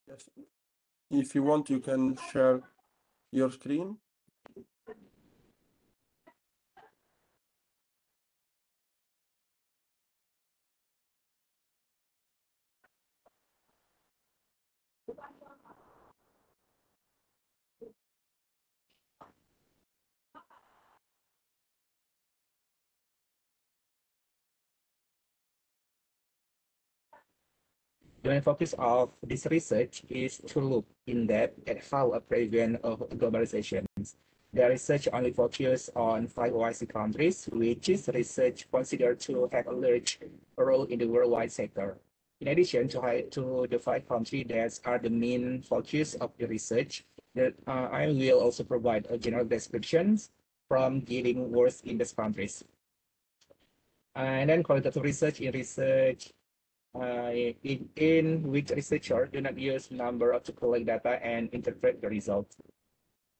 Yes. If you want, you can share your screen. The main focus of this research is to look in depth at how a prevalence of globalization. The research only focuses on 5 OIC countries, which is research considered to have a large role in the worldwide sector. In addition to the 5 countries that are the main focus of the research, I will also provide a general descriptions from getting worse in these countries. And then qualitative research in which researchers do not use number to collect data and interpret the results.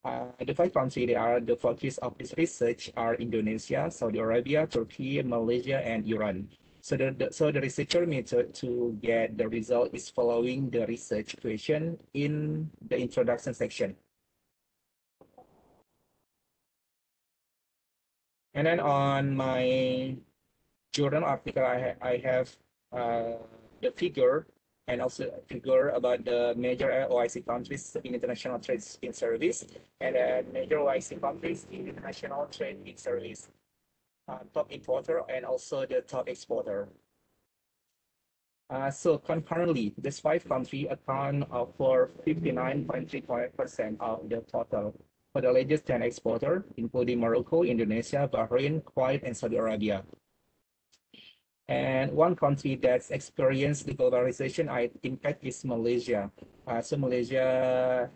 The 5 countries that are the focus of this research are Indonesia, Saudi Arabia, Turkey, Malaysia, and Iran. So the researcher method to get the result is following the research question in the introduction section. And then on my journal article, I have the figure and also a figure about the major OIC countries in international trade in service and major OIC countries in international trade in service, top importer and also the top exporter. So concurrently, these 5 countries account for 59.3% of the total for the largest 10 exporter, including Morocco, Indonesia, Bahrain, Kuwait, and Saudi Arabia. And one country that's experienced the globalization impact is Malaysia. So Malaysia,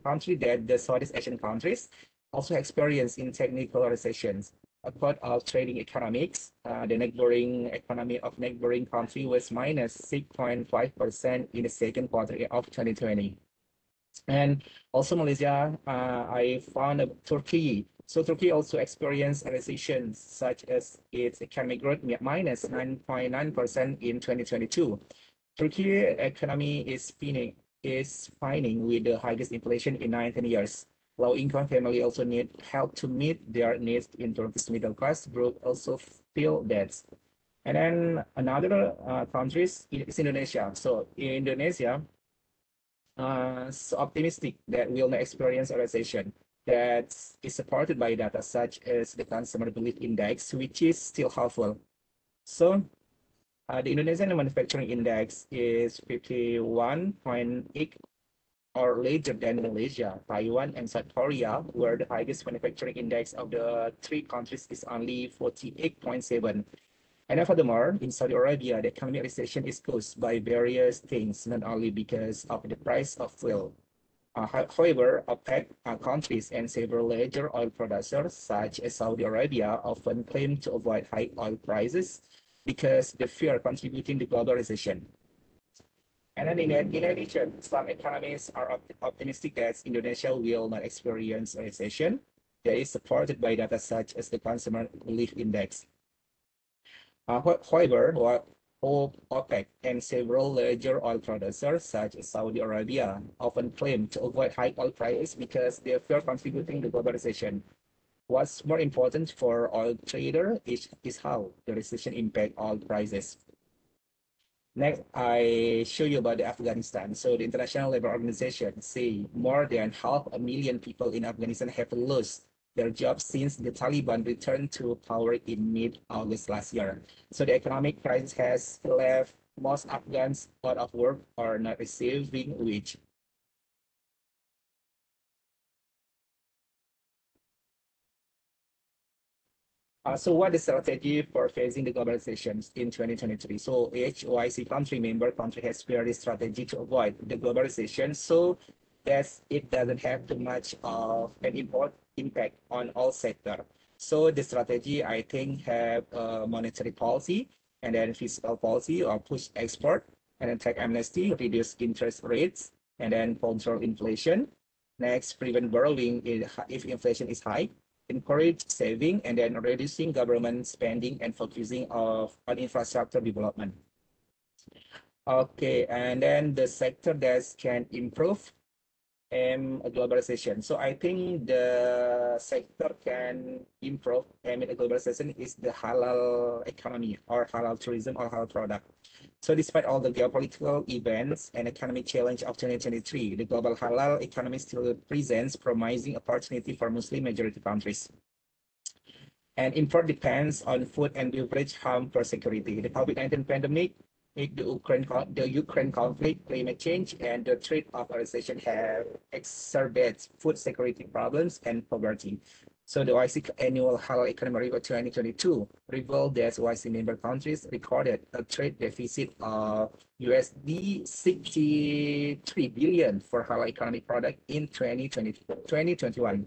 country that the Southeast Asian countries also experience in technical recessions. A part of trading economics, the neighboring economy of neighboring country was minus 6.5% in the second quarter of 2020. And also Malaysia, I found Turkey. So Turkey also experienced recessions such as its economic growth minus 9.9% in 2022. Turkey economy is fighting with the highest inflation in 19 years. Low-income family also need help to meet their needs in Turkish middle class group also feel that. And then another countries is Indonesia. So in Indonesia, so optimistic that we'll not experience a recession that is supported by data such as the consumer belief index, which is still helpful. So the Indonesian manufacturing index is 51.8 or larger than Malaysia, Taiwan, and South Korea, where the highest manufacturing index of the 3 countries is only 48.7. And then furthermore, in Saudi Arabia, the economic recession is caused by various things, not only because of the price of fuel. However, OPEC countries and several larger oil producers, such as Saudi Arabia, often claim to avoid high oil prices because they fear contributing to global recession. And then in addition, some economists are optimistic that Indonesia will not experience a recession that is supported by data such as the consumer belief index. However, OPEC and several larger oil producers, such as Saudi Arabia, often claim to avoid high oil prices because they fear contributing to globalization. What's more important for oil trader is how the recession impact oil prices. Next, I show you about the Afghanistan. So the International Labour Organization say more than 500,000 people in Afghanistan have lost their jobs since the Taliban returned to power in mid-August last year. So the economic crisis has left most Afghans out of work or not receiving wage. So what is strategy for facing the globalizations in 2023? So each OIC country has various strategy to avoid the globalization so that it doesn't have too much of an impact on all sector. So the strategy, I think, have monetary policy and then fiscal policy or push export and then tax amnesty, reduce interest rates, and then control inflation. Next, prevent borrowing if inflation is high, encourage saving, and then reducing government spending and focusing on infrastructure development. Okay, and then the sector that can improve globalization. So I think the sector can improve amid globalization is the halal economy or halal tourism or halal product. So despite all the geopolitical events and economic challenge of 2023, the global halal economy still presents promising opportunity for Muslim majority countries. And import depends on food and beverage harm for security. The COVID-19 pandemic, the Ukraine conflict, climate change, and the threat of a recession have exacerbated food security problems and poverty. So the OIC annual Halal Economic Report 2022 revealed that OIC member countries recorded a trade deficit of USD 63 billion for halal economic product in 2021.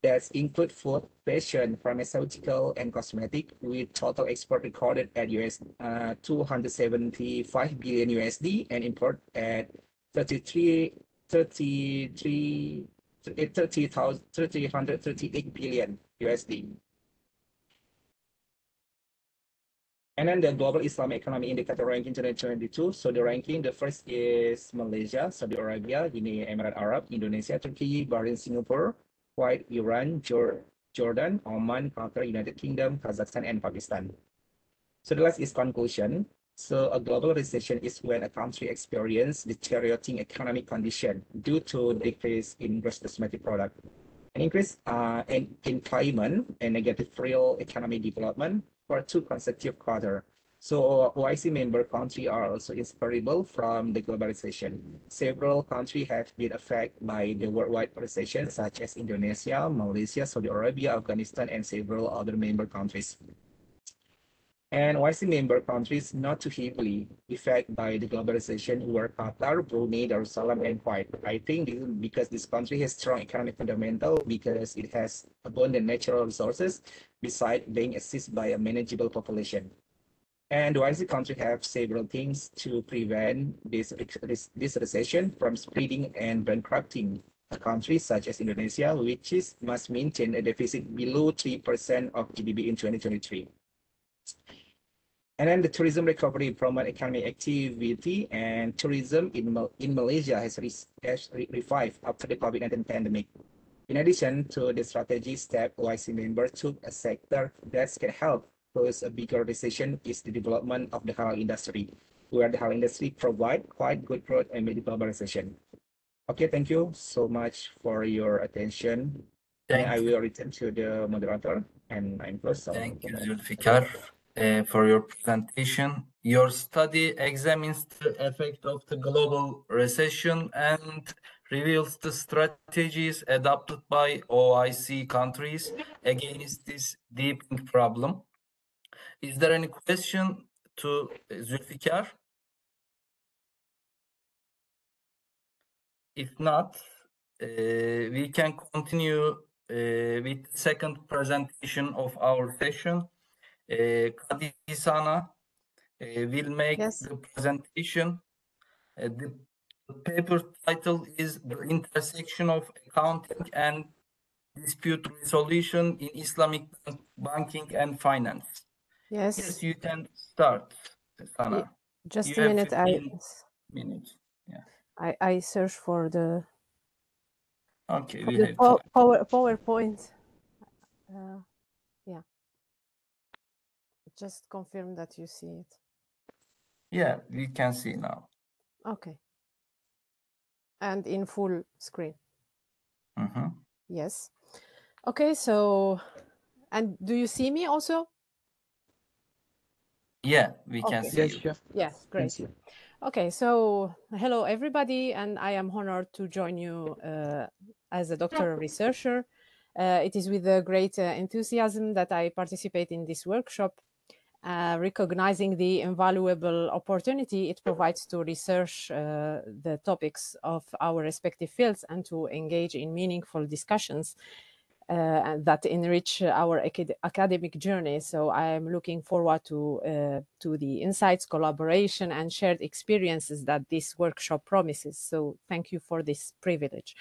That include food, fashion, pharmaceutical, and cosmetic, with total export recorded at 275 billion USD and import at 338 billion USD. And then the global Islamic economy indicator ranking 2022. So the ranking, the first is Malaysia, Saudi Arabia, United Emirates Arab, Indonesia, Turkey, Bahrain, Singapore, Kuwait, Iran, Jordan, Oman, Qatar, United Kingdom, Kazakhstan, and Pakistan. So the last is conclusion. So a global recession is when a country experiences deteriorating economic condition due to decrease in gross domestic product, an increase in employment, and negative real economy development for 2 consecutive quarters. So OIC member countries are also inseparable from the globalization. Several countries have been affected by the worldwide recession, such as Indonesia, Malaysia, Saudi Arabia, Afghanistan, and several other member countries. And OIC member countries not too heavily affected by the globalization were Qatar, Brunei, Darussalam, and Kuwait. I think this is because this country has strong economic fundamental because it has abundant natural resources, besides being assisted by a manageable population. And the OIC country have several things to prevent this recession from spreading and bankrupting a country such as Indonesia, which must maintain a deficit below 3% of GDP in 2023. And then the tourism recovery promote economic activity, and tourism in Malaysia has revived after the COVID-19 pandemic. In addition to the strategy step OIC members took, a sector that can help cause a bigger recession is the development of the halal industry, where the halal industry provide quite good growth amid the global recession. Okay, thank you so much for your attention. And I will return to the moderator and I'm close. Thank you, Zulfikar, for your presentation. Your study examines the effect of the global recession and reveals the strategies adopted by OIC countries against this deepening problem. Is there any question to Zulfikar? If not, we can continue with the second presentation of our session. Kadi Sanaa will make the presentation. The paper title is The Intersection of Accounting and Dispute Resolution in Islamic Banking and Finance. Yes, you can start, Sanaa. Just a minute. Minutes. Yeah. I search for the okay. For we the have PowerPoint. Yeah. Just confirm that you see it. Yeah, we can see now. Okay. And in full screen. Yes. Okay. So, and do you see me also? Yeah, we can see you. Sure. Yes, great. Okay, so hello everybody, and I am honored to join you as a doctoral researcher. It is with a great enthusiasm that I participate in this workshop, recognizing the invaluable opportunity it provides to research the topics of our respective fields and to engage in meaningful discussions that enrich our academic journey. So I am looking forward to the insights, collaboration, and shared experiences that this workshop promises. So thank you for this privilege.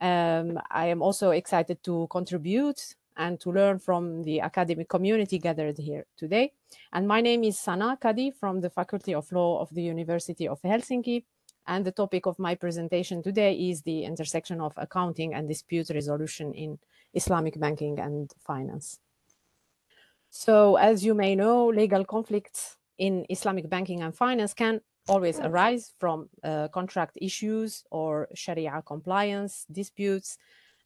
I am also excited to contribute and to learn from the academic community gathered here today. And my name is Sanaa Kadi from the Faculty of Law of the University of Helsinki. And the topic of my presentation today is the intersection of accounting and dispute resolution in Islamic banking and finance. So as you may know, legal conflicts in Islamic banking and finance can always arise from contract issues or Sharia compliance disputes.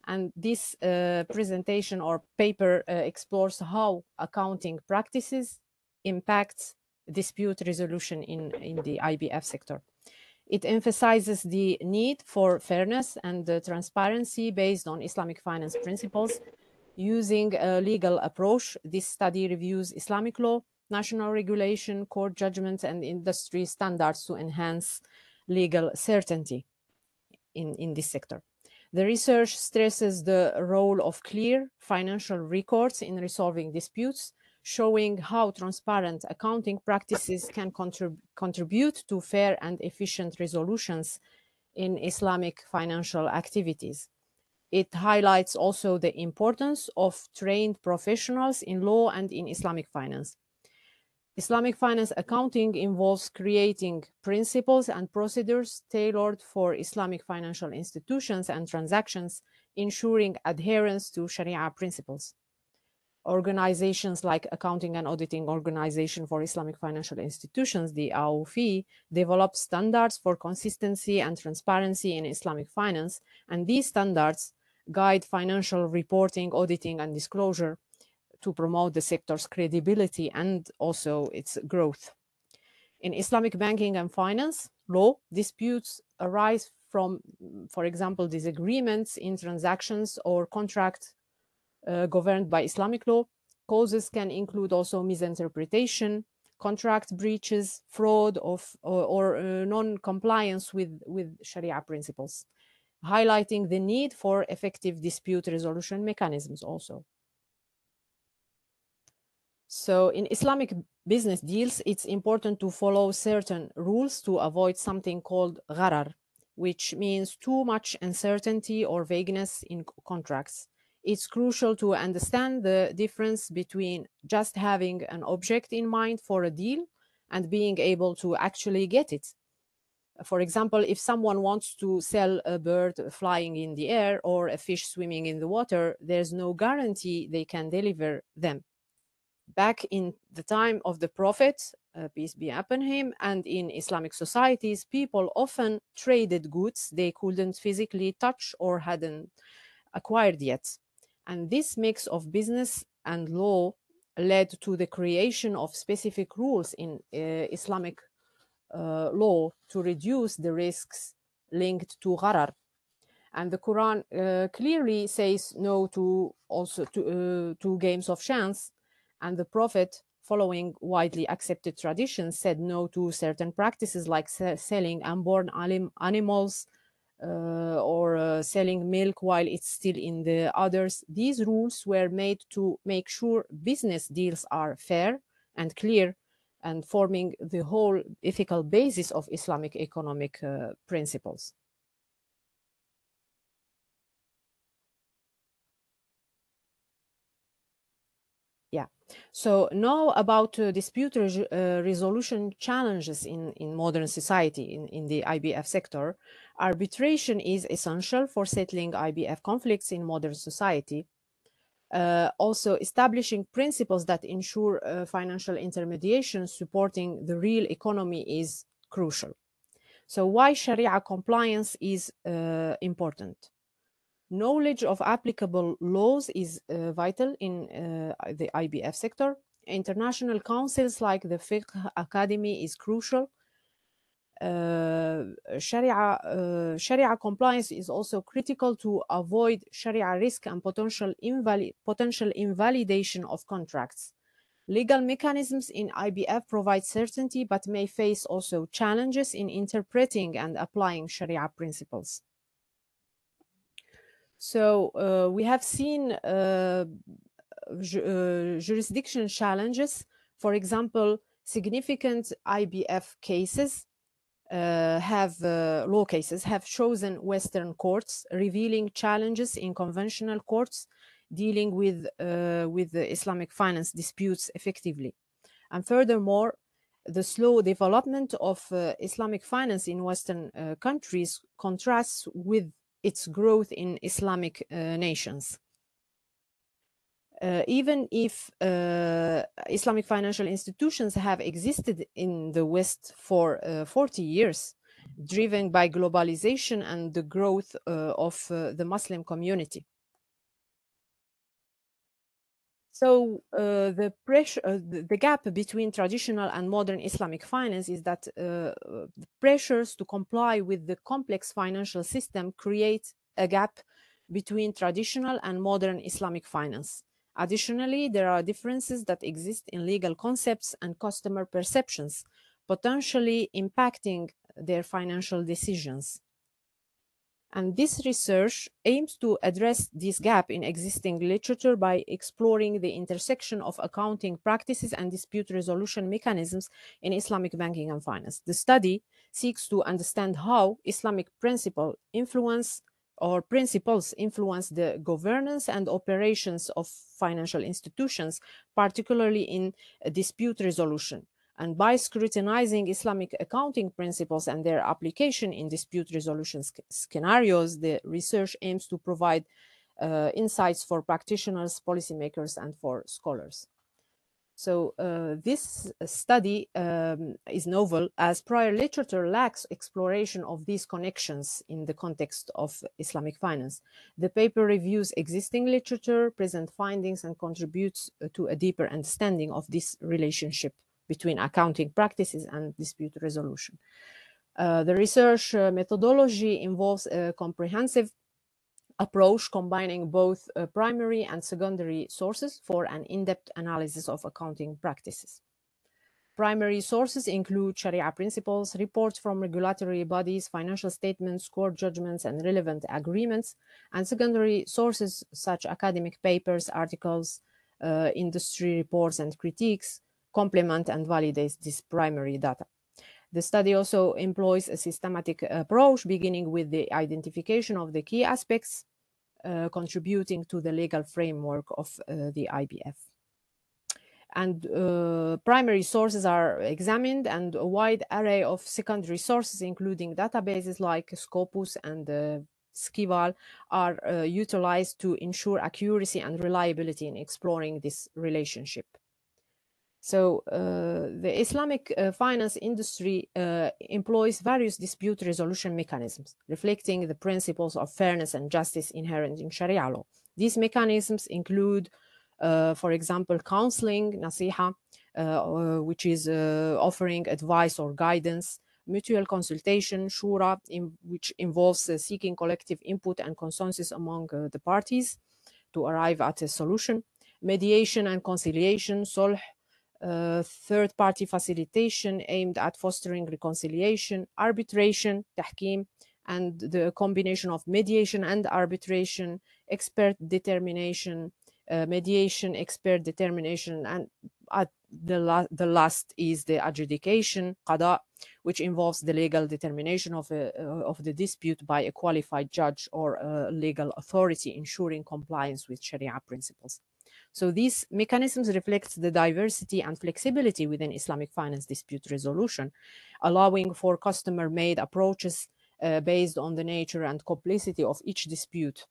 And this presentation or paper explores how accounting practices impact dispute resolution in the IBF sector. It emphasizes the need for fairness and transparency based on Islamic finance principles. Using a legal approach, this study reviews Islamic law, national regulation, court judgments, and industry standards to enhance legal certainty in this sector. The research stresses the role of clear financial records in resolving disputes, showing how transparent accounting practices can contribute to fair and efficient resolutions in Islamic financial activities. It highlights also the importance of trained professionals in law and in Islamic finance. Islamic finance accounting involves creating principles and procedures tailored for Islamic financial institutions and transactions, ensuring adherence to Sharia principles. Organizations like Accounting and Auditing Organization for Islamic Financial Institutions, the AOFI, develop standards for consistency and transparency in Islamic finance, and these standards guide financial reporting, auditing, and disclosure to promote the sector's credibility and also its growth. In Islamic banking and finance law, disputes arise from, for example, disagreements in transactions or contracts governed by Islamic law. Causes can include also misinterpretation, contract breaches, fraud, or non-compliance with Sharia principles, highlighting the need for effective dispute resolution mechanisms also. So in Islamic business deals, it's important to follow certain rules to avoid something called gharar, which means too much uncertainty or vagueness in contracts. It's crucial to understand the difference between just having an object in mind for a deal and being able to actually get it. For example, if someone wants to sell a bird flying in the air or a fish swimming in the water, there's no guarantee they can deliver them. Back in the time of the Prophet, peace be upon him, and in Islamic societies, people often traded goods they couldn't physically touch or hadn't acquired yet. And this mix of business and law led to the creation of specific rules in Islamic law to reduce the risks linked to gharar. And the Quran clearly says no to also to games of chance. And the Prophet, following widely accepted traditions, said no to certain practices like selling unborn animals or selling milk while it's still in the others. These rules were made to make sure business deals are fair and clear and forming the whole ethical basis of Islamic economic principles. Yeah. So now about dispute resolution challenges in modern society in the IBF sector. Arbitration is essential for settling IBF conflicts in modern society. Also establishing principles that ensure financial intermediation supporting the real economy is crucial. So why Sharia compliance is important? Knowledge of applicable laws is vital in the IBF sector. International councils like the Fiqh Academy is crucial. Sharia compliance is also critical to avoid Sharia risk and potential invalidation of contracts. Legal mechanisms in IBF provide certainty but may face also challenges in interpreting and applying Sharia principles. So we have seen jurisdiction challenges. For example, significant IBF cases law cases have chosen Western courts, revealing challenges in conventional courts. dealing with the Islamic finance disputes effectively. And furthermore, the slow development of Islamic finance in Western countries contrasts with its growth in Islamic nations. Even if Islamic financial institutions have existed in the West for 40 years, driven by globalization and the growth of the Muslim community. So the gap between traditional and modern Islamic finance is that the pressures to comply with the complex financial system create a gap between traditional and modern Islamic finance. Additionally, there are differences that exist in legal concepts and customer perceptions, potentially impacting their financial decisions. And this research aims to address this gap in existing literature by exploring the intersection of accounting practices and dispute resolution mechanisms in Islamic banking and finance. The study seeks to understand how Islamic principles influence the governance and operations of financial institutions, particularly in dispute resolution. And by scrutinizing Islamic accounting principles and their application in dispute resolution scenarios, the research aims to provide insights for practitioners, policymakers, and for scholars. So this study is novel as prior literature lacks exploration of these connections in the context of Islamic finance. The paper reviews existing literature, present findings, and contributes to a deeper understanding of this relationship between accounting practices and dispute resolution. The research methodology involves a comprehensive approach combining both primary and secondary sources for an in-depth analysis of accounting practices. Primary sources include Sharia principles, reports from regulatory bodies, financial statements, court judgments, and relevant agreements, and secondary sources such academic papers, articles, industry reports, and critiques complement and validate this primary data. The study also employs a systematic approach, beginning with the identification of the key aspects contributing to the legal framework of the IBF. And primary sources are examined, and a wide array of secondary sources, including databases like Scopus and Skival, are utilized to ensure accuracy and reliability in exploring this relationship. So the Islamic finance industry employs various dispute resolution mechanisms, reflecting the principles of fairness and justice inherent in Sharia law. These mechanisms include, for example, counseling, nasiha, which is offering advice or guidance, mutual consultation, shura, which involves seeking collective input and consensus among the parties to arrive at a solution, mediation and conciliation, sulh, third-party facilitation aimed at fostering reconciliation, arbitration, tahkim, and the combination of mediation and arbitration, expert determination, mediation, expert determination, and the last is the adjudication, qada, which involves the legal determination of the dispute by a qualified judge or a legal authority, ensuring compliance with Sharia principles. So these mechanisms reflect the diversity and flexibility within Islamic finance dispute resolution, allowing for customer-made approaches based on the nature and complexity of each dispute.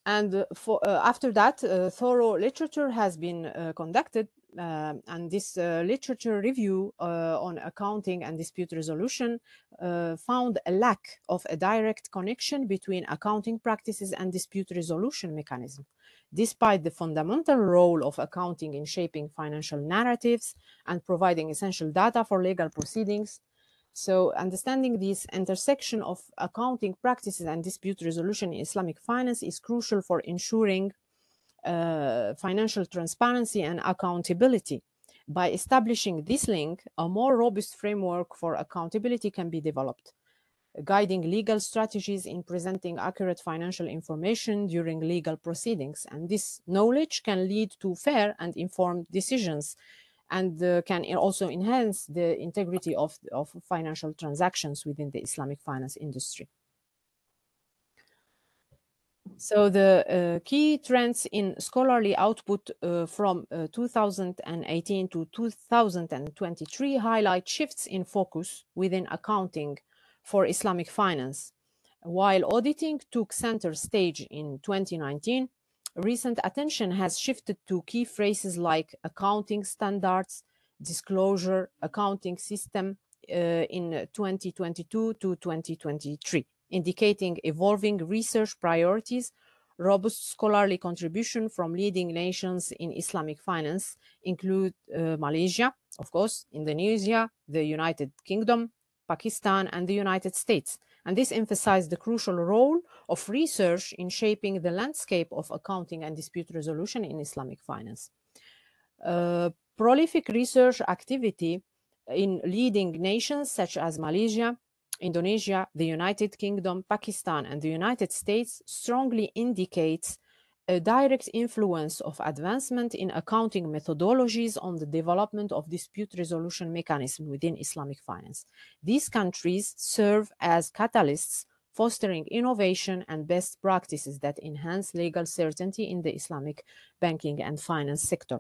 And after that, thorough literature has been conducted, and this literature review on accounting and dispute resolution found a lack of a direct connection between accounting practices and dispute resolution mechanism, despite the fundamental role of accounting in shaping financial narratives and providing essential data for legal proceedings. So understanding this intersection of accounting practices and dispute resolution in Islamic finance is crucial for ensuring financial transparency and accountability. By establishing this link, a more robust framework for accountability can be developed, guiding legal strategies in presenting accurate financial information during legal proceedings. And this knowledge can lead to fair and informed decisions, and can also enhance the integrity of financial transactions within the Islamic finance industry. So the key trends in scholarly output from 2018 to 2023 highlight shifts in focus within accounting for Islamic finance. While auditing took center stage in 2019, recent attention has shifted to key phrases like accounting standards, disclosure, accounting system in 2022 to 2023. Indicating evolving research priorities, robust scholarly contribution from leading nations in Islamic finance include Malaysia, of course, Indonesia, the United Kingdom, Pakistan, and the United States. And this emphasized the crucial role of research in shaping the landscape of accounting and dispute resolution in Islamic finance. Prolific research activity in leading nations such as Malaysia, Indonesia, the United Kingdom, Pakistan, and the United States strongly indicates a direct influence of advancement in accounting methodologies on the development of dispute resolution mechanism within Islamic finance. These countries serve as catalysts, fostering innovation and best practices that enhance legal certainty in the Islamic banking and finance sector.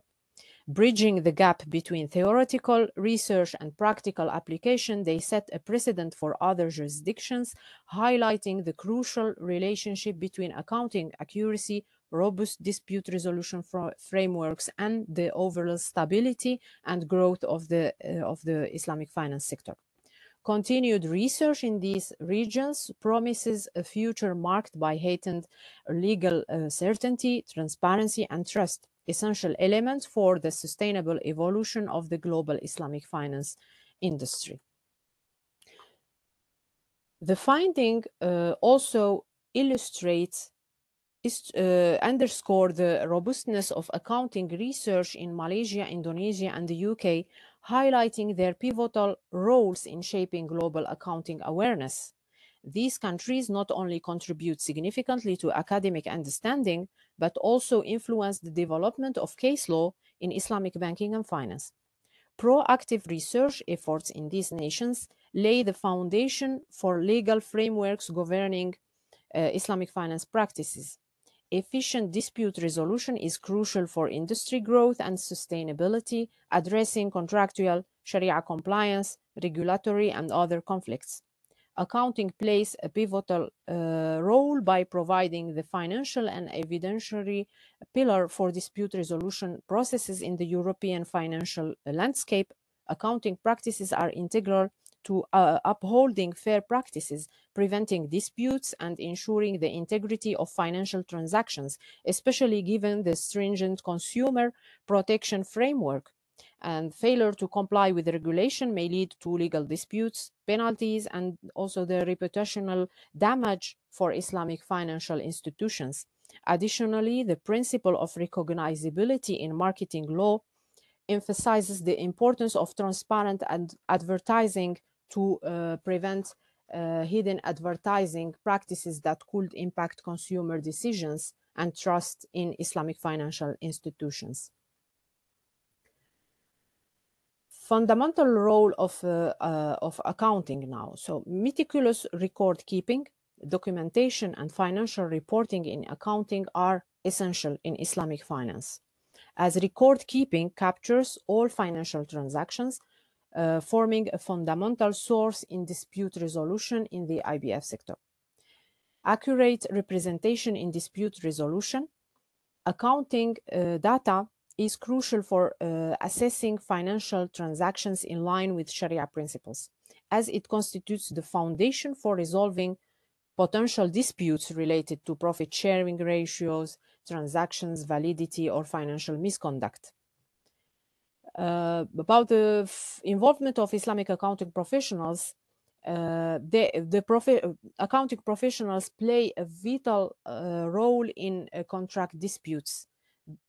Bridging the gap between theoretical research and practical application, they set a precedent for other jurisdictions, highlighting the crucial relationship between accounting accuracy, robust dispute resolution frameworks, and the overall stability and growth of the Islamic finance sector. Continued research in these regions promises a future marked by heightened legal certainty, transparency, and trust, essential elements for the sustainable evolution of the global Islamic finance industry. The finding also illustrates underscore the robustness of accounting research in Malaysia, Indonesia, and the UK, highlighting their pivotal roles in shaping global accounting awareness. These countries not only contribute significantly to academic understanding, but also influence the development of case law in Islamic banking and finance. Proactive research efforts in these nations lay the foundation for legal frameworks governing Islamic finance practices. Efficient dispute resolution is crucial for industry growth and sustainability, addressing contractual, Sharia compliance, regulatory, and other conflicts. Accounting plays a pivotal role by providing the financial and evidentiary pillar for dispute resolution processes in the European financial landscape. Accounting practices are integral to upholding fair practices, preventing disputes, and ensuring the integrity of financial transactions, especially given the stringent consumer protection framework. And failure to comply with regulation may lead to legal disputes, penalties, and also the reputational damage for Islamic financial institutions. Additionally, the principle of recognizability in marketing law emphasizes the importance of transparent advertising to prevent hidden advertising practices that could impact consumer decisions and trust in Islamic financial institutions. Fundamental role of accounting now. So meticulous record keeping, documentation, and financial reporting in accounting are essential in Islamic finance, as record keeping captures all financial transactions, forming a fundamental source in dispute resolution in the IBF sector. Accurate representation in dispute resolution. Accounting data is crucial for assessing financial transactions in line with Sharia principles, as it constitutes the foundation for resolving potential disputes related to profit-sharing ratios, transactions validity, or financial misconduct. About the involvement of Islamic accounting professionals, accounting professionals play a vital role in contract disputes,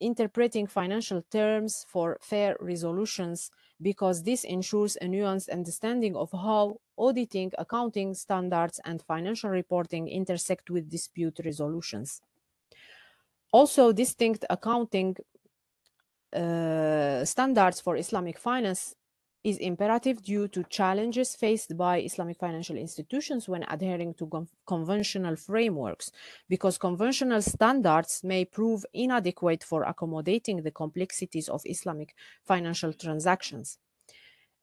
interpreting financial terms for fair resolutions, because this ensures a nuanced understanding of how auditing, accounting standards, and financial reporting intersect with dispute resolutions. Also, distinct accounting standards for Islamic finance is imperative due to challenges faced by Islamic financial institutions when adhering to conventional frameworks, because conventional standards may prove inadequate for accommodating the complexities of Islamic financial transactions.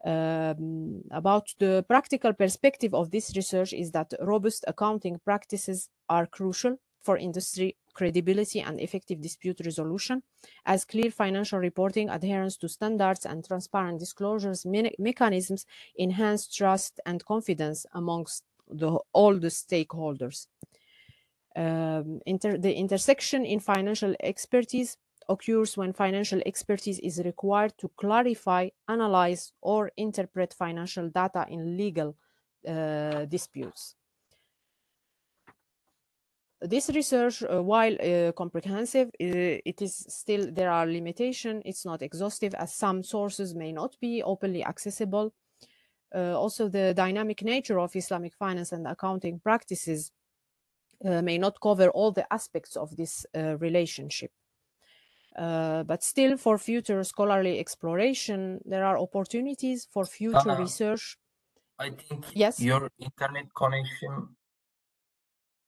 About the practical perspective of this research is that robust accounting practices are crucial for industry credibility and effective dispute resolution, as clear financial reporting, adherence to standards, and transparent disclosures mechanisms enhance trust and confidence amongst all the stakeholders. The intersection in financial expertise occurs when financial expertise is required to clarify, analyze, or interpret financial data in legal disputes. This research, while comprehensive, there are limitations. It's not exhaustive, as some sources may not be openly accessible. Also, the dynamic nature of Islamic finance and accounting practices may not cover all the aspects of this relationship. But still, for future scholarly exploration, there are opportunities for future research. I think yes, your internet connection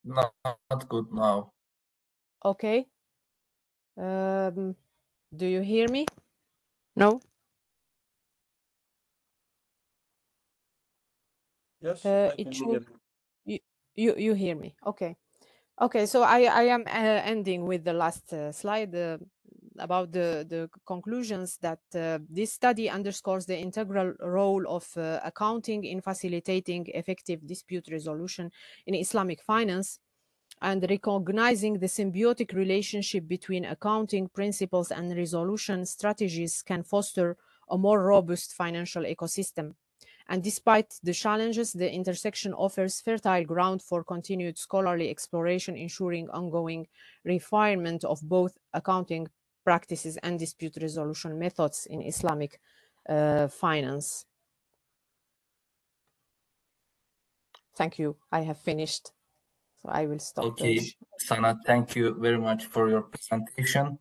not good now. Okay. Do you hear me? No? Yes, I can hear you. You hear me. Okay. Okay, so I am ending with the last slide about the conclusions that this study underscores the integral role of accounting in facilitating effective dispute resolution in Islamic finance, and recognizing the symbiotic relationship between accounting principles and resolution strategies can foster a more robust financial ecosystem. And despite the challenges, the intersection offers fertile ground for continued scholarly exploration, ensuring ongoing refinement of both accounting practices and dispute resolution methods in Islamic finance. Thank you. I have finished. So I will stop. Okay, Sana, thank you very much for your presentation.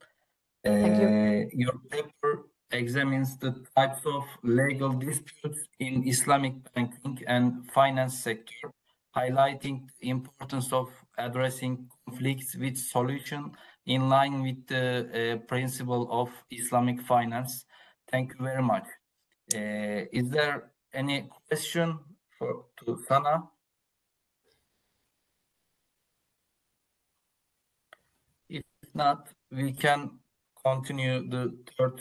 Thank you. Your paper examines the types of legal disputes in Islamic banking and finance sector, highlighting the importance of addressing conflicts with solution in line with the principle of Islamic finance. Thank you very much. Is there any question to Sana? If not, we can continue the third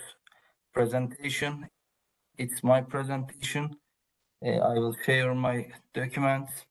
presentation. It's my presentation. I will share my documents.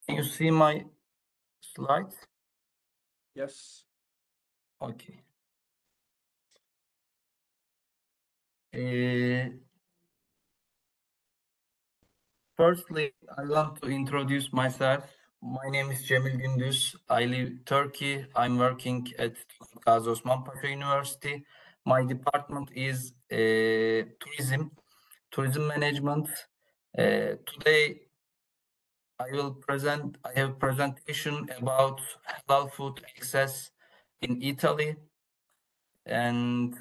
Can you see my slides? Yes. Okay. Firstly, I want to introduce myself. My name is Cemil Gündüz. I live in Turkey. I'm working at Gazi Osman Paşa University. My department is tourism management. Today, I have presentation about halal food access in Italy, and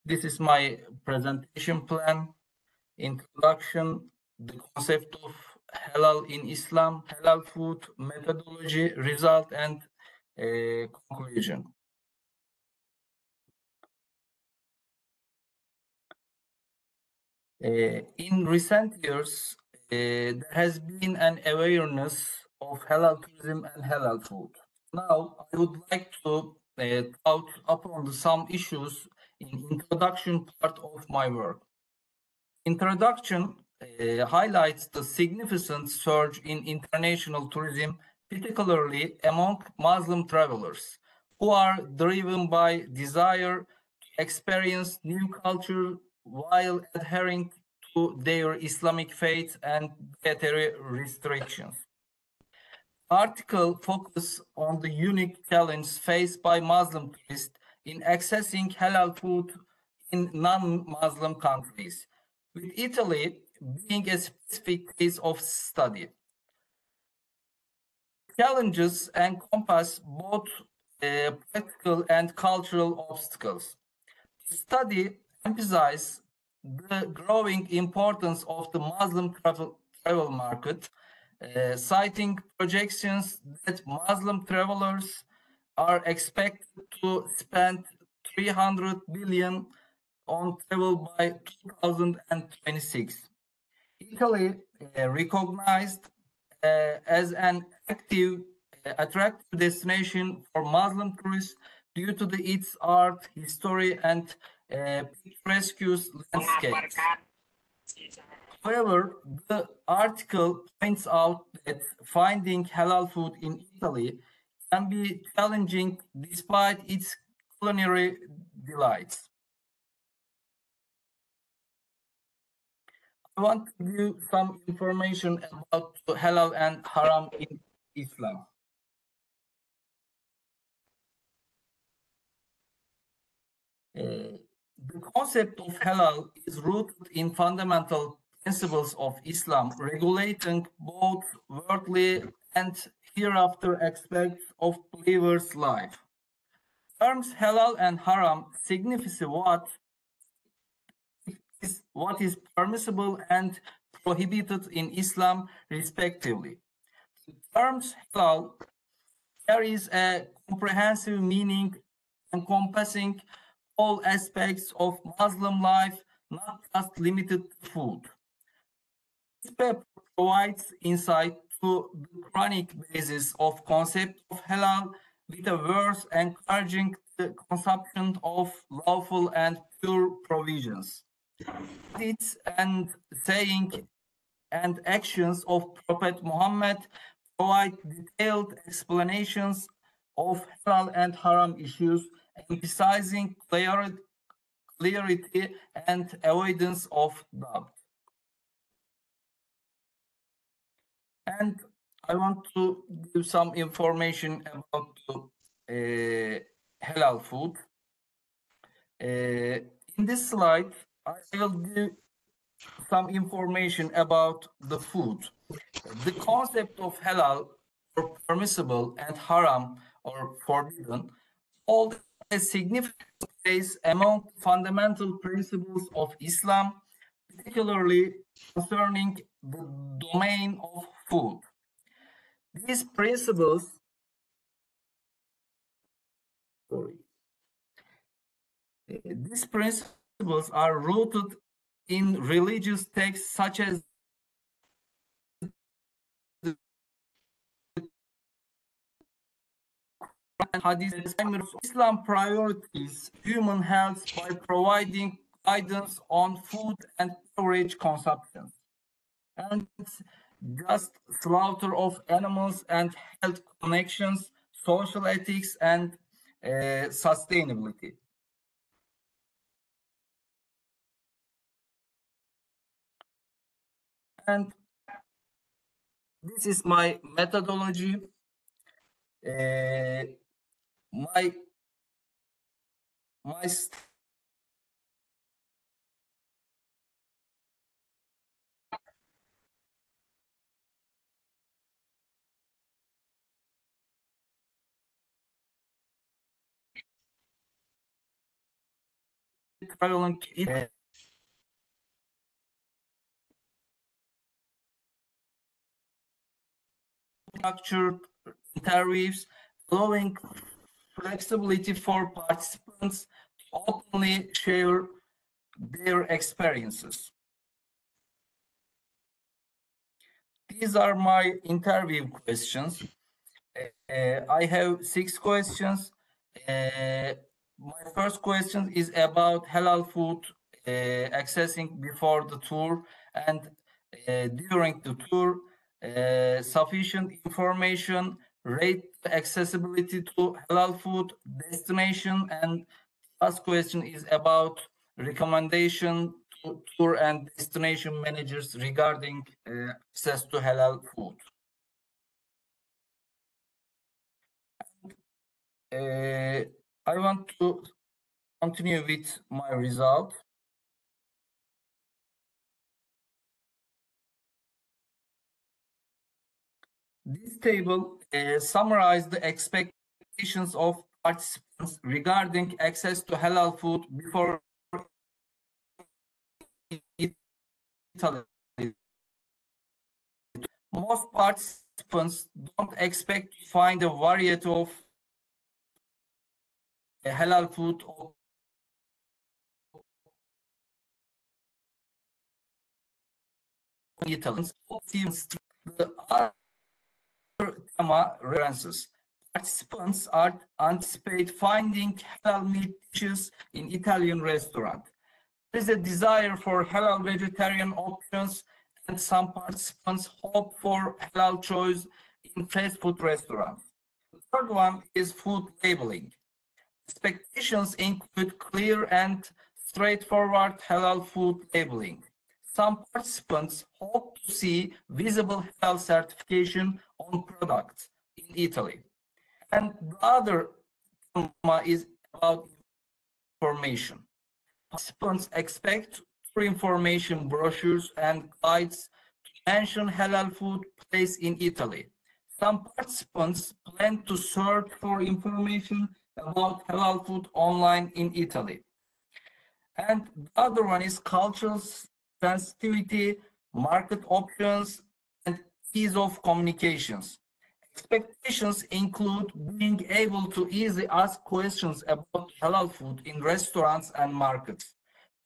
this is my presentation plan. Introduction, the concept of halal in Islam, halal food, methodology, result, and conclusion. In recent years, there has been an awareness of halal tourism and halal food. Now, I would like to touch upon some issues in introduction part of my work. Introduction highlights the significant surge in international tourism, particularly among Muslim travelers, who are driven by desire to experience new culture while adhering to their Islamic faith and dietary restrictions. Article focus on the unique challenge faced by Muslim tourists in accessing halal food in non-Muslim countries, with Italy being a specific case of study. Challenges encompass both practical and cultural obstacles. The study emphasizes the growing importance of the Muslim travel market, citing projections that Muslim travelers are expected to spend 300 billion on travel by 2026. Italy recognized as an attractive destination for Muslim tourists due to its art, history, and picturesque landscapes. However, the article points out that finding halal food in Italy can be challenging despite its culinary delights. I want to give you some information about halal and haram in Islam. The concept of halal is rooted in fundamental principles of Islam, regulating both worldly and hereafter aspects of believers' life. Terms halal and haram signify what is permissible and prohibited in Islam, respectively. The terms halal carries a comprehensive meaning encompassing all aspects of Muslim life, not just limited to food. This paper provides insight to the Quranic basis of concept of halal, with a verse encouraging the consumption of lawful and pure provisions. Hadiths and saying and actions of Prophet Muhammad provide detailed explanations of halal and haram issues, emphasizing clarity and avoidance of doubt. And I want to give some information about halal food. In this slide, I will give some information about the food. The concept of halal, or permissible, and haram, or forbidden, hold a significant place among fundamental principles of Islam, particularly concerning the domain of food. These principles are rooted in religious texts such as the Hadith. Islam priorities human health by providing guidance on food and beverage consumption, and just slaughter of animals and health connections, social ethics, and sustainability. And this is my methodology. My prevalent structured interviews, allowing flexibility for participants to openly share their experiences. These are my interview questions. I have 6 questions. My first question is about halal food accessing before the tour and during the tour, sufficient information, rate accessibility to halal food, destination, and last question is about recommendation to tour and destination managers regarding access to halal food. I want to continue with my result. This table summarizes the expectations of participants regarding access to halal food before Italy. Most participants don't expect to find a variety of halal food in Italy. The other references. Participants anticipate finding halal meat dishes in Italian restaurant. There is a desire for halal vegetarian options, and some participants hope for halal choice in fast food restaurants. The third one is food labeling. Expectations include clear and straightforward halal food labeling. Some participants hope to see visible halal certification on products in Italy. And the other is about information. Participants expect information brochures and guides to mention halal food place in Italy. Some participants plan to search for information about halal food online in Italy. And the other one is cultural sensitivity, market options, and ease of communications. Expectations include being able to easily ask questions about halal food in restaurants and markets.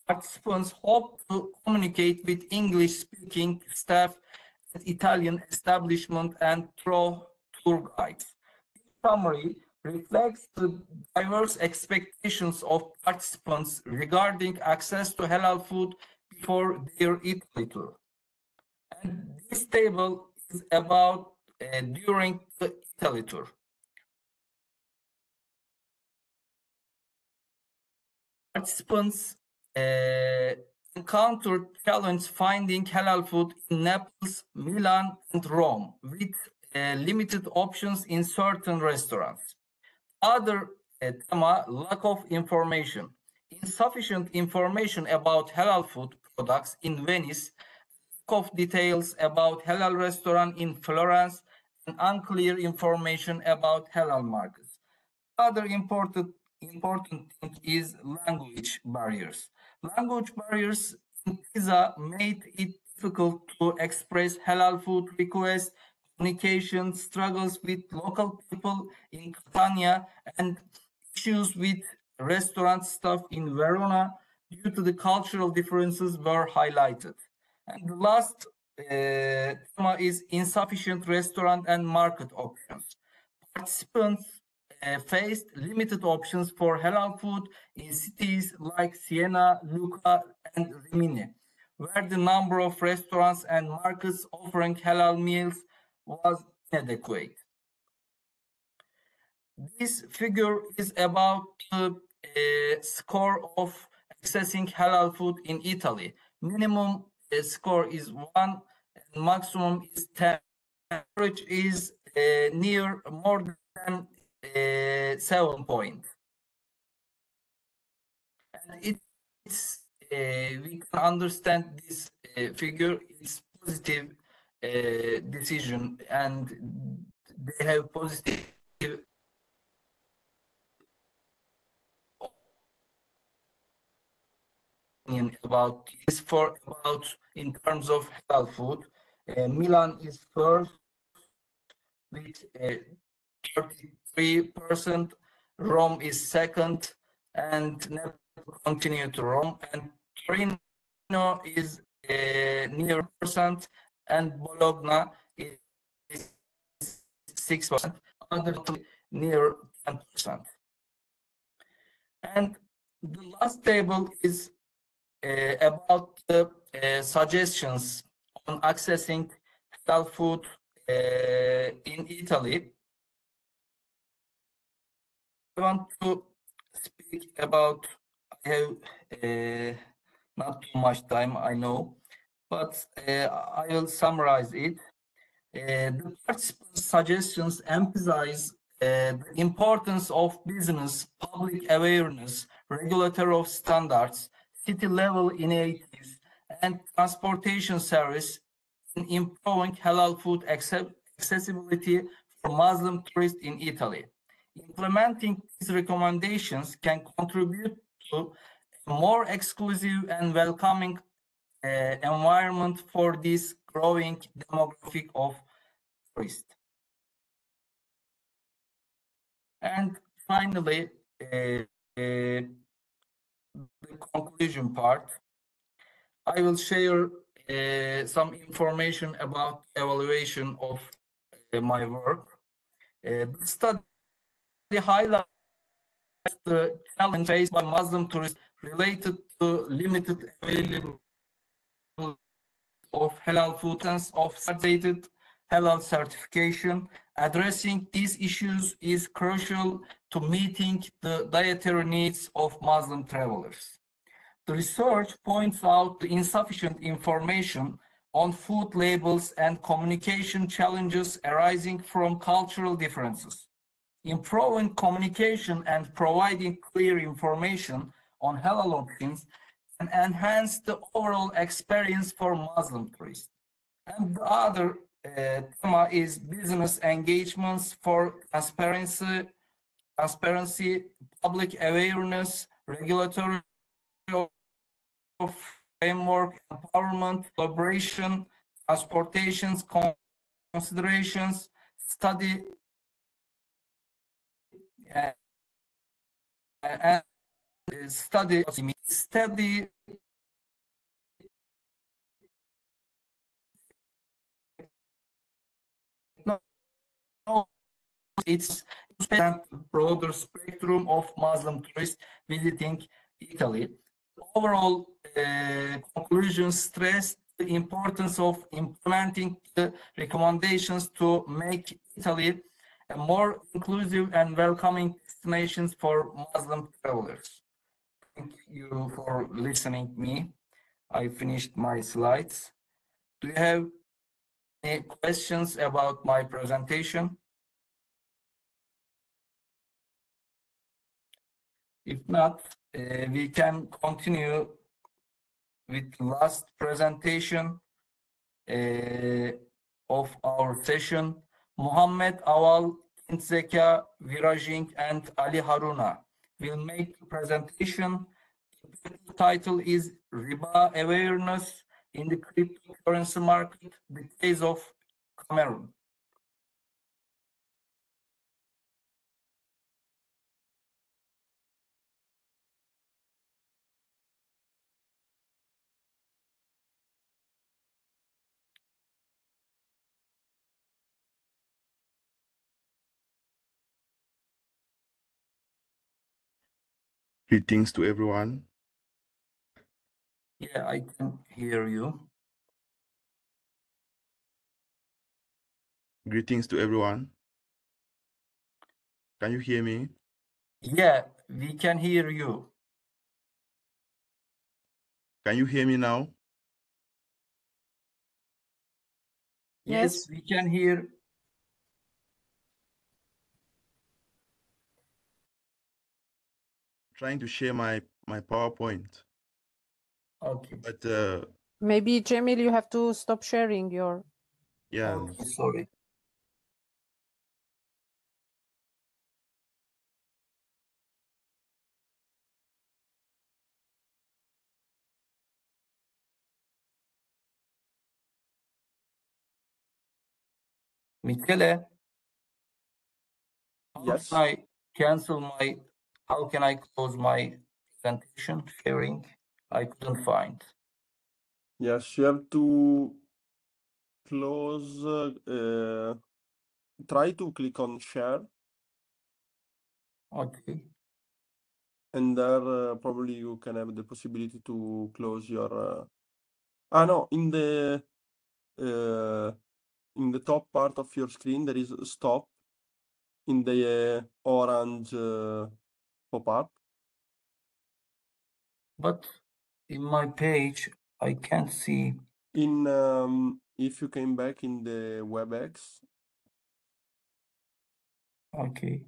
Participants hope to communicate with English-speaking staff at Italian establishment and through tour guides. This summary reflects the diverse expectations of participants regarding access to halal food before their Italy tour. And this table is about during the Italy tour. Participants encountered challenge finding halal food in Naples, Milan, and Rome, with limited options in certain restaurants. Other tema, lack of information. Insufficient information about halal food products in Venice, lack of details about halal restaurant in Florence, and unclear information about halal markets. Other important thing is language barriers. Language barriers in Pisa made it difficult to express halal food requests, communication struggles with local people in Catania, and issues with restaurant staff in Verona due to the cultural differences were highlighted. And the last tema is insufficient restaurant and market options. Participants faced limited options for halal food in cities like Siena, Lucca, and Rimini, where the number of restaurants and markets offering halal meals was inadequate. This figure is about the score of accessing halal food in Italy. Minimum score is 1 and maximum is 10. Average is near more than 7 points. And it's we can understand this figure is positive decision, and they have positive opinion about this. For about in terms of halal food, Milan is first with 33%, Rome is second, and Naples continue to Rome, and Torino is near percent, and Bologna is 6%, other near 10%. And the last table is about the suggestions on accessing halal food in Italy. I want to speak about, I have not too much time, I know, but I will summarize it. The participants' suggestions emphasize the importance of business, public awareness, regulatory standards, city-level initiatives, and transportation service in improving halal food accessibility for Muslim tourists in Italy. Implementing these recommendations can contribute to a more exclusive and welcoming environment for this growing demographic of tourists. And finally, the conclusion part. I will share some information about evaluation of my work. The study highlights the challenge faced by Muslim tourists related to limited availability of halal food and of certified halal certification. Addressing these issues is crucial to meeting the dietary needs of Muslim travelers. The research points out the insufficient information on food labels and communication challenges arising from cultural differences. Improving communication and providing clear information on halal options can enhance the overall experience for Muslim tourists. And the other theme is business engagements for transparency, public awareness, regulatory framework, empowerment, collaboration, transportations, considerations, study, and study it's a broader spectrum of Muslim tourists visiting Italy. Overall conclusions stress the importance of implementing the recommendations to make Italy a more inclusive and welcoming destination for Muslim travelers. Thank you for listening to me. I finished my slides. Do you have any questions about my presentation? If not, we can continue with last presentation of our session. Muhammed, Awal, Kindzeka, Wirajing, and Ali Haruna will make the presentation. The title is Riba-awareness in the cryptocurrency market, the case of Cameroon. Greetings to everyone. Yeah, I can hear you. Greetings to everyone. Can you hear me? Yeah, we can hear you. Can you hear me now? Yes, we can hear. Trying to share my PowerPoint. Okay. But Maybe Cemil, you have to stop sharing your. yeah. Okay, sorry. Michele, Yes. how can I cancel my, how can I close my presentation sharing? I couldn't find. Yes, you have to close. Try to click on share, Okay. and there probably you can have the possibility to close your. No, in the top part of your screen there is stop in the orange pop-up. But in my page, I can't see. If you came back in the WebEx. Okay.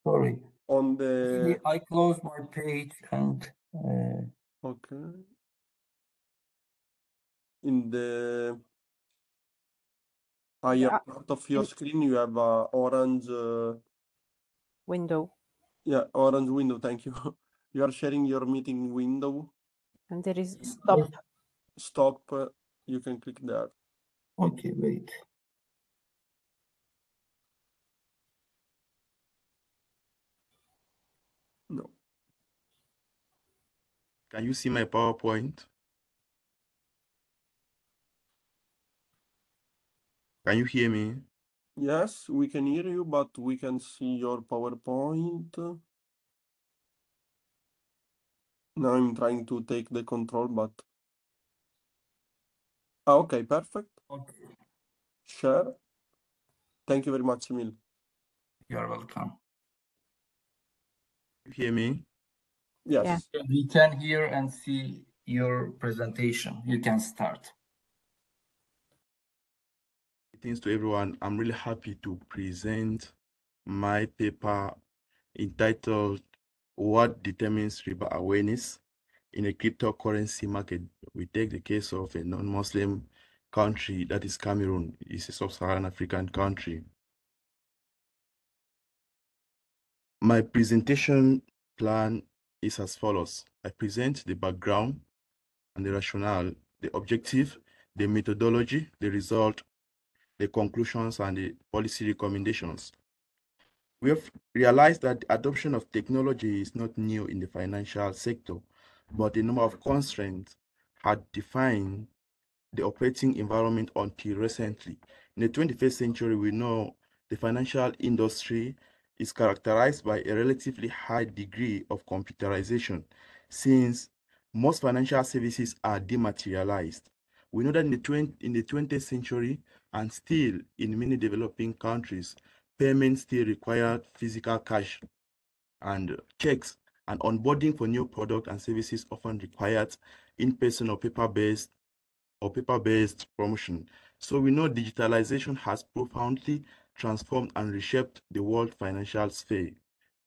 Sorry. On the. I closed my page and. Okay. In the higher part of your screen, you have a orange window. Yeah, orange window. Thank you. You are sharing your meeting window. And there is stop. Stop. You can click there. Okay, wait. No. Can you see my PowerPoint? Can you hear me? Yes, we can hear you, but we can see your PowerPoint. Now I'm trying to take the control, but. Okay, perfect. Okay. Share. Thank you very much, Cemil. You're welcome. You hear me? Yes. Yeah. We can hear and see your presentation. You can start. Greetings to everyone. I'm really happy to present my paper entitled What Determines Riba-awareness in a Cryptocurrency Market. We take the case of a non-Muslim country, that is Cameroon. It's a sub-Saharan African country. My presentation plan is as follows. I present the background and the rationale, the objective, the methodology, the result, the conclusions, and the policy recommendations. We have realized that the adoption of technology is not new in the financial sector, but a number of constraints had defined the operating environment until recently. In the 21st century, we know the financial industry is characterized by a relatively high degree of computerization, since most financial services are dematerialized. We know that in the 20th century, and still in many developing countries, payments still require physical cash and checks, and onboarding for new products and services often required in-person or paper-based promotion. So we know digitalization has profoundly transformed and reshaped the world financial sphere.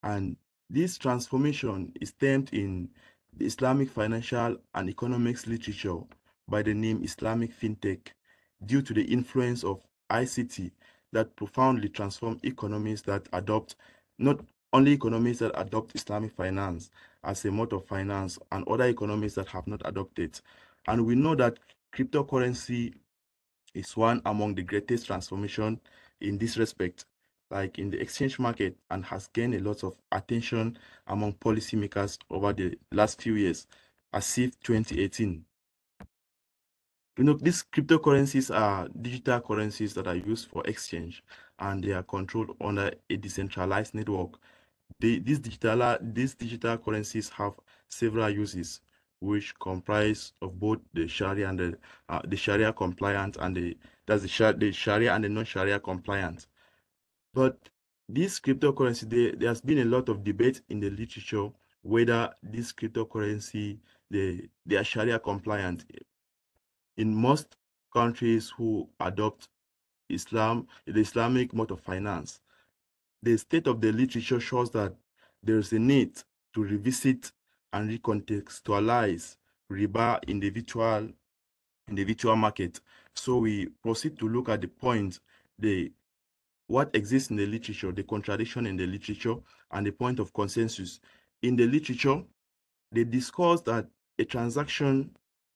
And this transformation is termed in the Islamic financial and economics literature by the name Islamic fintech, due to the influence of ICT that profoundly transform economies that adopt, not only economies that adopt Islamic finance as a mode of finance, and other economies that have not adopted. And we know that cryptocurrency is one among the greatest transformation in this respect, like in the exchange market, and has gained a lot of attention among policymakers over the last few years, as if 2018. You know, these cryptocurrencies are digital currencies that are used for exchange, and they are controlled under a decentralized network. These digital currencies have several uses, which comprise of both the Sharia and the Sharia compliant, and the Sharia and the non-Sharia compliant. But this cryptocurrency, there has been a lot of debate in the literature whether this cryptocurrency they are Sharia compliant. In most countries who adopt Islam, the Islamic mode of finance, the state of the literature shows that there is a need to revisit and recontextualize riba in the virtual market. So we proceed to look at the point, what exists in the literature, the contradiction in the literature, and the point of consensus. In the literature, they discuss that a transaction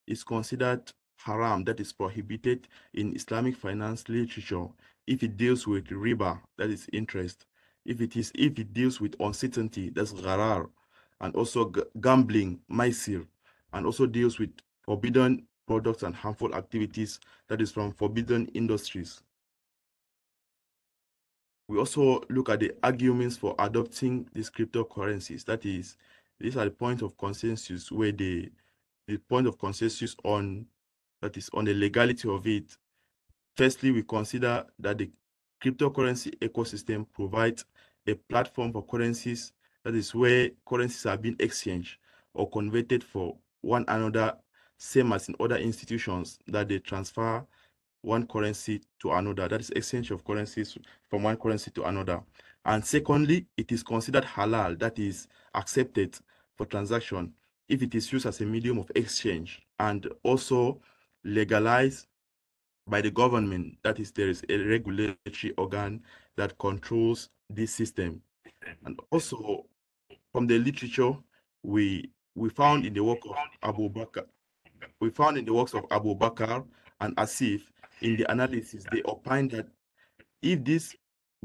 is considered haram, that is prohibited in Islamic finance literature, if it deals with riba, that is interest, if it deals with uncertainty, that's gharar, and also gambling, maisir, and also deals with forbidden products and harmful activities, that is from forbidden industries. We also look at the arguments for adopting these cryptocurrencies. That is, these are the point of consensus where the point of consensus on, that is, on the legality of it, Firstly, we consider that the cryptocurrency ecosystem provides a platform for currencies, that is where currencies are being exchanged or converted for one another, same as in other institutions that they transfer one currency to another, that is exchange of currencies from one currency to another. And secondly, it is considered halal, that is accepted for transaction if it is used as a medium of exchange, and also legalized by the government, that is, there is a regulatory organ that controls this system. And also from the literature, we found in the work of Abu Bakr, Abu Bakr and Asif, in the analysis, they opined that if these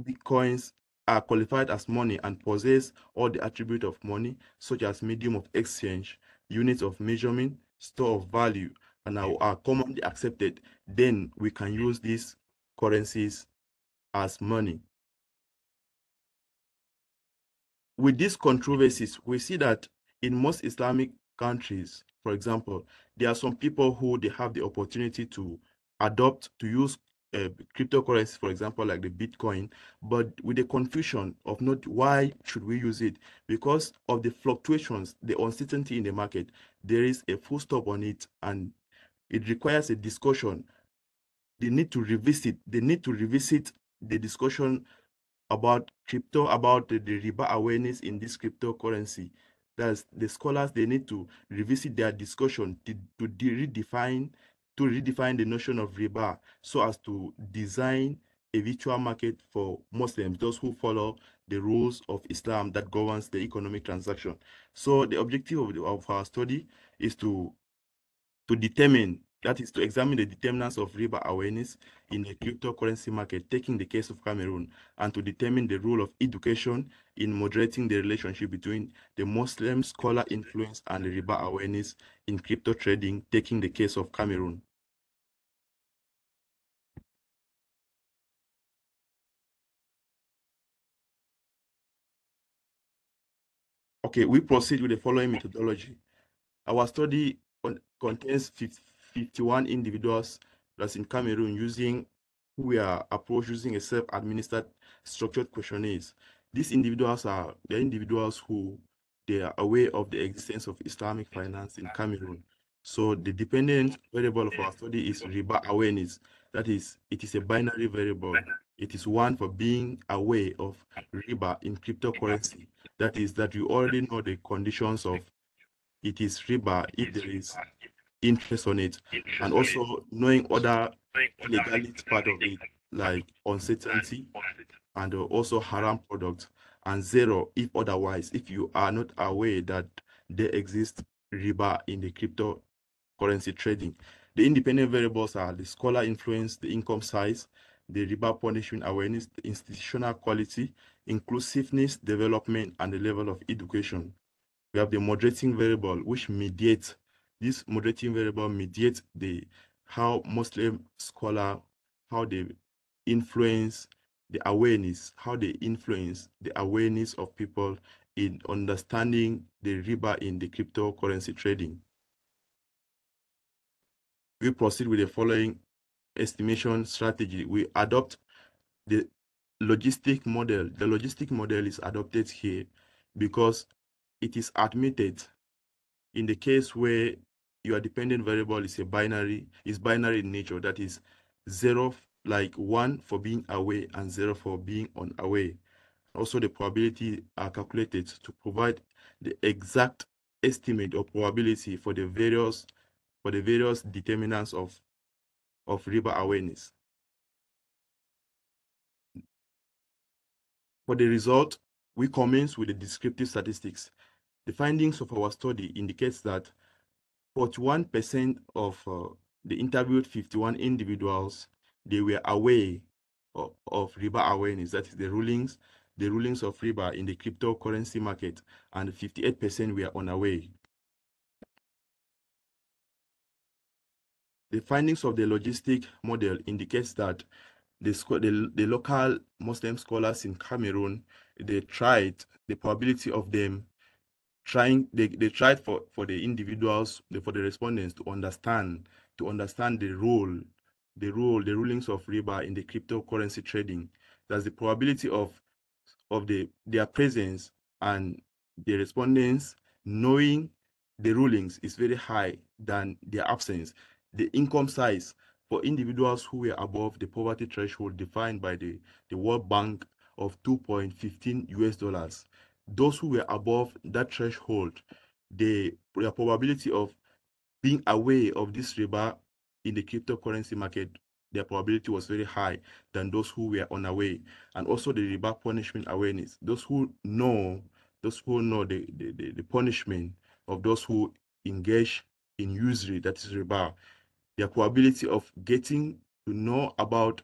bitcoins are qualified as money and possess all the attributes of money, such as medium of exchange, units of measurement, store of value, and are commonly accepted, then we can use these currencies as money. With these controversies, we see that in most Islamic countries, for example, there are some people who they have the opportunity to use cryptocurrency, for example, like the Bitcoin, but with the confusion of not why should we use it, because of the fluctuations, the uncertainty in the market. There is a full stop on it, and it requires a discussion. They need to revisit the discussion about crypto, about the Riba awareness in this cryptocurrency. That's the scholars, they need to revisit their discussion to redefine the notion of riba, so as to design a virtual market for Muslims, those who follow the rules of Islam that governs the economic transaction. So the objective of our study is to determine, that is to examine the determinants of riba awareness in the cryptocurrency market, taking the case of Cameroon, and to determine the role of education in moderating the relationship between the Muslim scholar influence and the riba awareness in crypto trading, taking the case of Cameroon. Okay, we proceed with the following methodology. Our study contains 51 individuals that's in Cameroon who are approached using a self-administered structured questionnaires. These individuals are individuals who they are aware of the existence of Islamic finance in Cameroon. So the dependent variable of our study is riba awareness. That is, it is a binary variable. It is one for being aware of riba in cryptocurrency. That is, that you already know the conditions of it is riba if there is interest on it, and also knowing other legality part of it, like uncertainty and also haram products, and zero if otherwise, if you are not aware that there exists riba in the cryptocurrency trading. The independent variables are the scholar influence, the income size, the riba punishment awareness, the institutional quality, inclusiveness, development, and the level of education. We have the moderating variable, which mediates, this moderating variable mediates how Muslim scholar, how they influence the awareness, how they influence the awareness of people in understanding the riba in the cryptocurrency trading. We proceed with the following estimation strategy. We adopt the logistic model. The logistic model is adopted here because it is admitted in the case where your dependent variable is binary in nature, that is zero, like 1 for being away and 0 for being unaware. Also, the probability are calculated to provide the exact estimate or probability for the various determinants of riba awareness. For the result, we commence with the descriptive statistics. The findings of our study indicates that 41% of the interviewed 51 individuals, they were aware of riba awareness, that is the rulings of riba in the cryptocurrency market, and 58% were unaware. The findings of the logistic model indicates that the local Muslim scholars in Cameroon, they tried the probability of them they tried for the individuals, for the respondents to understand the role the rulings of riba in the cryptocurrency trading. That's the probability of their presence and the respondents knowing the rulings is very high than their absence. The income size for individuals who were above the poverty threshold defined by the World Bank of 2.15 US dollars. Those who were above that threshold, their probability of being aware of this riba in the cryptocurrency market, their probability was very high than those who were unaware. And also the riba punishment awareness. Those who know the punishment of those who engage in usury, that is riba, their probability of getting to know about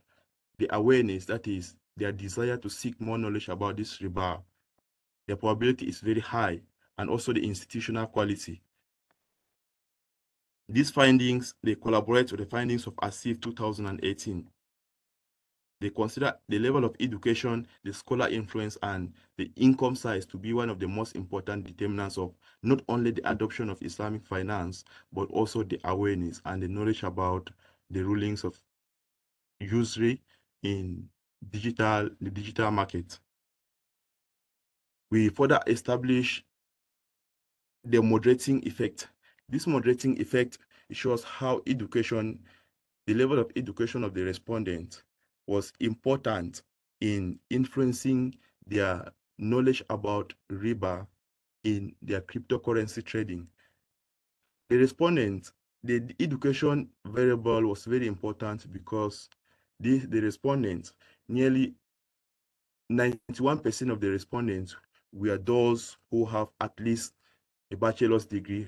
the awareness, that is their desire to seek more knowledge about this riba, their probability is very high. And also the institutional quality. These findings, they collaborate with the findings of EJIF 2018. They consider the level of education, the scholar influence, and the income size to be one of the most important determinants of not only the adoption of Islamic finance, but also the awareness and the knowledge about the rulings of usury in the digital market. We further establish the moderating effect. This moderating effect shows how education, the level of education of the respondent was important in influencing their knowledge about riba in their cryptocurrency trading. The respondent, the education variable was very important because the respondents, nearly 91% of the respondents were those who have at least a bachelor's degree,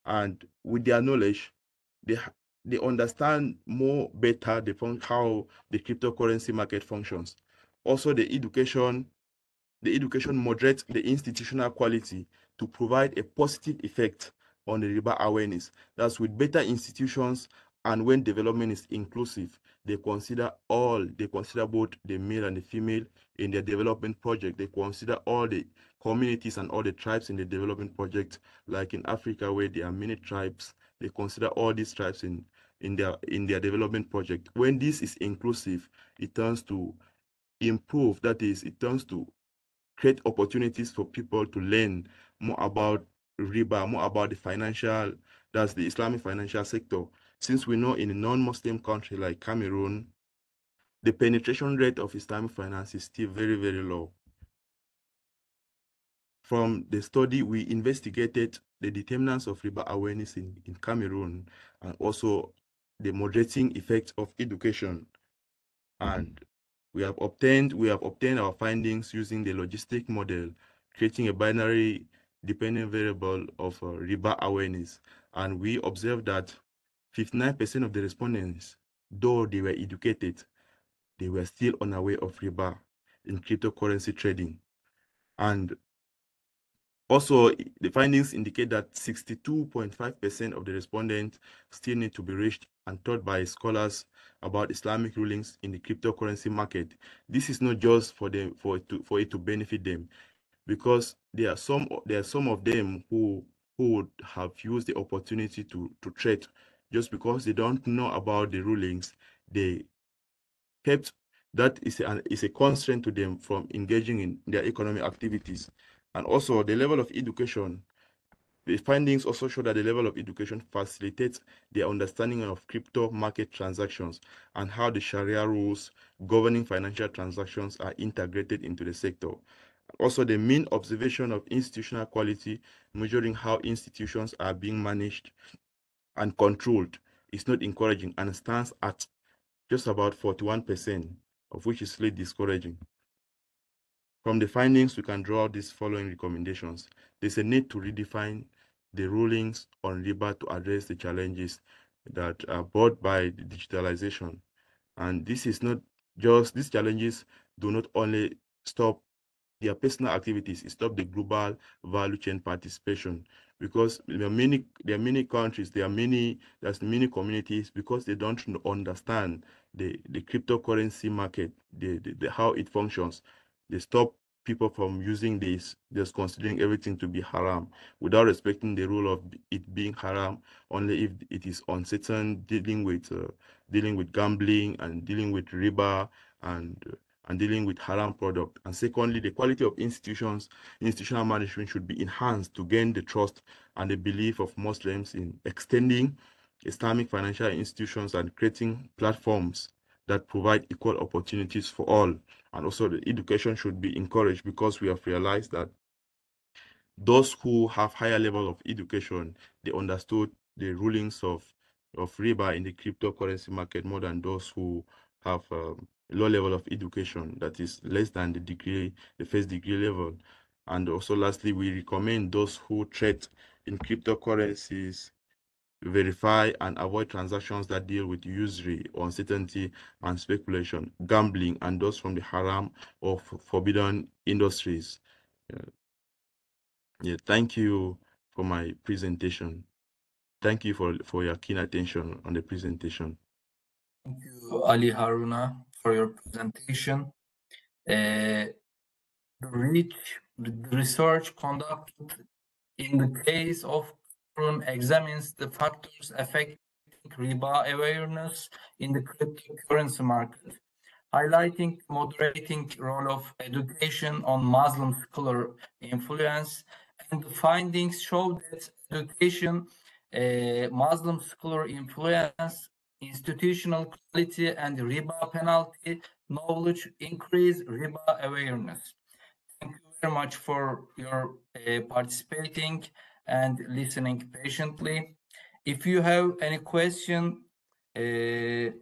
and with their knowledge, they understand more better how the cryptocurrency market functions. Also, the education moderates the institutional quality to provide a positive effect on the riba awareness. That's with better institutions, and when development is inclusive, they consider both the male and the female in their development project. They consider all the communities and all the tribes in the development project, like in Africa where there are many tribes. They consider all these tribes in their development project. When this is inclusive, it turns to improve, that is, it turns to create opportunities for people to learn more about riba, more about that's the Islamic financial sector. Since we know in a non-Muslim country like Cameroon, the penetration rate of Islamic finance is still very, very low. From the study, we investigated the determinants of riba awareness in Cameroon, and also the moderating effect of education. And we have obtained our findings using the logistic model, creating a binary dependent variable of riba awareness. And we observed that 59% of the respondents, though they were educated, they were still unaware of riba in cryptocurrency trading. And also, the findings indicate that 62.5% of the respondents still need to be reached and taught by scholars about Islamic rulings in the cryptocurrency market. This is not just for it to benefit them, because there are some of them who would have used the opportunity to trade just because they don't know about the rulings. They kept that is a constraint to them from engaging in their economic activities. And also the level of education. The findings also show that the level of education facilitates their understanding of crypto market transactions and how the Sharia rules governing financial transactions are integrated into the sector. Also, the mean observation of institutional quality, measuring how institutions are being managed and controlled, is not encouraging and stands at just about 41%, of which is slightly discouraging. From the findings, we can draw out these following recommendations. There's a need to redefine the rulings on riba to address the challenges that are brought by the digitalization. And this is not just, these challenges do not only stop their personal activities, it stops the global value chain participation, because there are many countries, there's many communities, because they don't understand the cryptocurrency market, how it functions. They stop people from using this, just considering everything to be haram, without respecting the rule of it being haram, only if it is uncertain, dealing with gambling and dealing with riba and dealing with haram product. And secondly, the quality of institutional management should be enhanced to gain the trust and the belief of Muslims in extending Islamic financial institutions and creating platforms that provide equal opportunities for all. And also the education should be encouraged, because we have realized that those who have higher level of education, they understood the rulings of riba in the cryptocurrency market more than those who have low level of education, that is less than the first degree level. And also lastly, we recommend those who trade in cryptocurrencies verify and avoid transactions that deal with usury, uncertainty, and speculation, gambling, and those from the haram or forbidden industries. Yeah, thank you for my presentation. Thank you for your keen attention on the presentation. Thank you, Ali Haruna, for your presentation. The research conducted in the case of Cameroon examines the factors affecting riba awareness in the cryptocurrency market, highlighting the moderating role of education on Muslim secular influence, and the findings show that education, Muslim secular influence, institutional quality, and riba penalty knowledge increase riba awareness. Thank you very much for your participating and listening patiently. If you have any question, we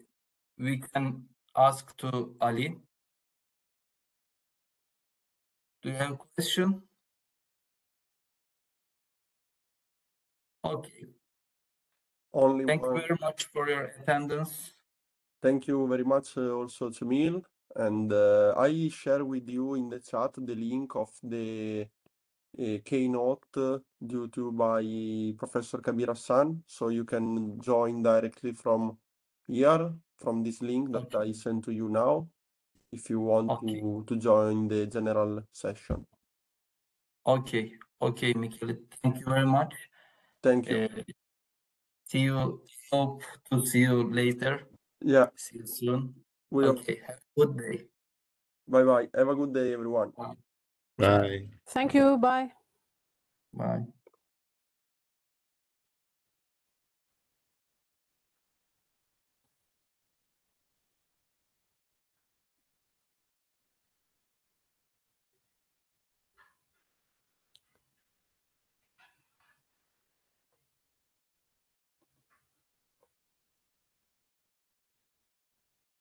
can ask to Ali. Do you have a question? Okay. Thank you very much for your attendance. Thank you very much also, Cemil. And I share with you in the chat the link of the keynote due to by Professor Kadi Sanaa, so you can join directly from here, from this link that I sent to you now, if you want to join the general session. Okay, Michele, thank you very much. Thank you. See you. Hope to see you later. Yeah. See you soon. Have a good day. Bye-bye. Have a good day, everyone. Bye. Thank you. Bye. Bye.